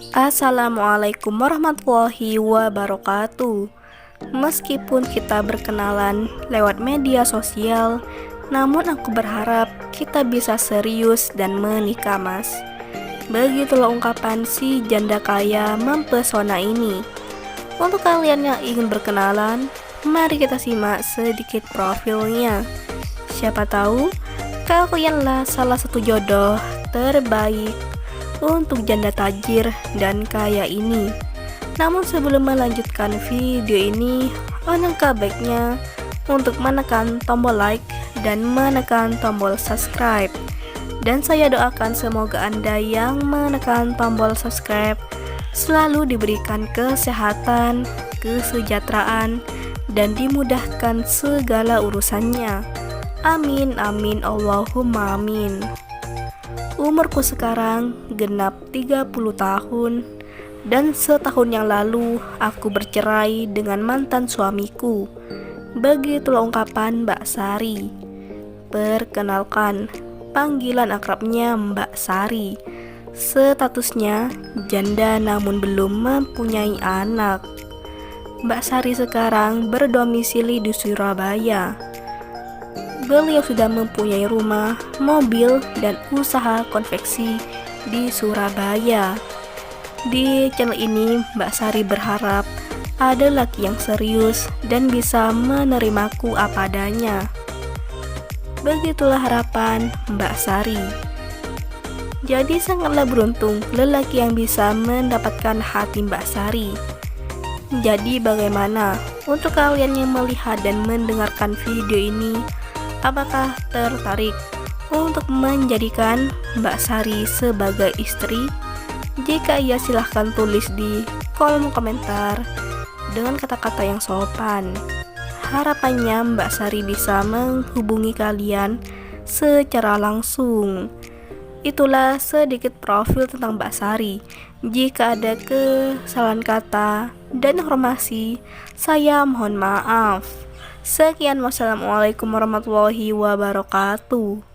Assalamualaikum warahmatullahi wabarakatuh. Meskipun kita berkenalan lewat media sosial, namun aku berharap kita bisa serius dan menikah, Mas. Begitulah ungkapan si janda kaya mempesona ini. Untuk kalian yang ingin berkenalan, mari kita simak sedikit profilnya. Siapa tahu kalianlah salah satu jodoh terbaik untuk janda tajir dan kaya ini. Namun sebelum melanjutkan video ini, alangkah baiknya untuk menekan tombol like dan menekan tombol subscribe. Dan saya doakan semoga Anda yang menekan tombol subscribe selalu diberikan kesehatan, kesejahteraan, dan dimudahkan segala urusannya. Amin amin Allahumma amin. Umurku sekarang genap 30 tahun dan setahun yang lalu aku bercerai dengan mantan suamiku. Begitulah ungkapan Mbak Sari. Perkenalkan, panggilan akrabnya Mbak Sari. Statusnya janda namun belum mempunyai anak. Mbak Sari sekarang berdomisili di Surabaya. Beliau sudah mempunyai rumah, mobil, dan usaha konveksi di Surabaya. Di channel ini, Mbak Sari berharap ada laki yang serius dan bisa menerimaku apa adanya. Begitulah harapan Mbak Sari. Jadi sangatlah beruntung lelaki yang bisa mendapatkan hati Mbak Sari. Jadi bagaimana untuk kalian yang melihat dan mendengarkan video ini? Apakah tertarik untuk menjadikan Mbak Sari sebagai istri? Jika iya, silahkan tulis di kolom komentar dengan kata-kata yang sopan. Harapannya Mbak Sari bisa menghubungi kalian secara langsung. Itulah sedikit profil tentang Mbak Sari. Jika ada kesalahan kata dan informasi, saya mohon maaf. Sekian, wassalamualaikum warahmatullahi wabarakatuh.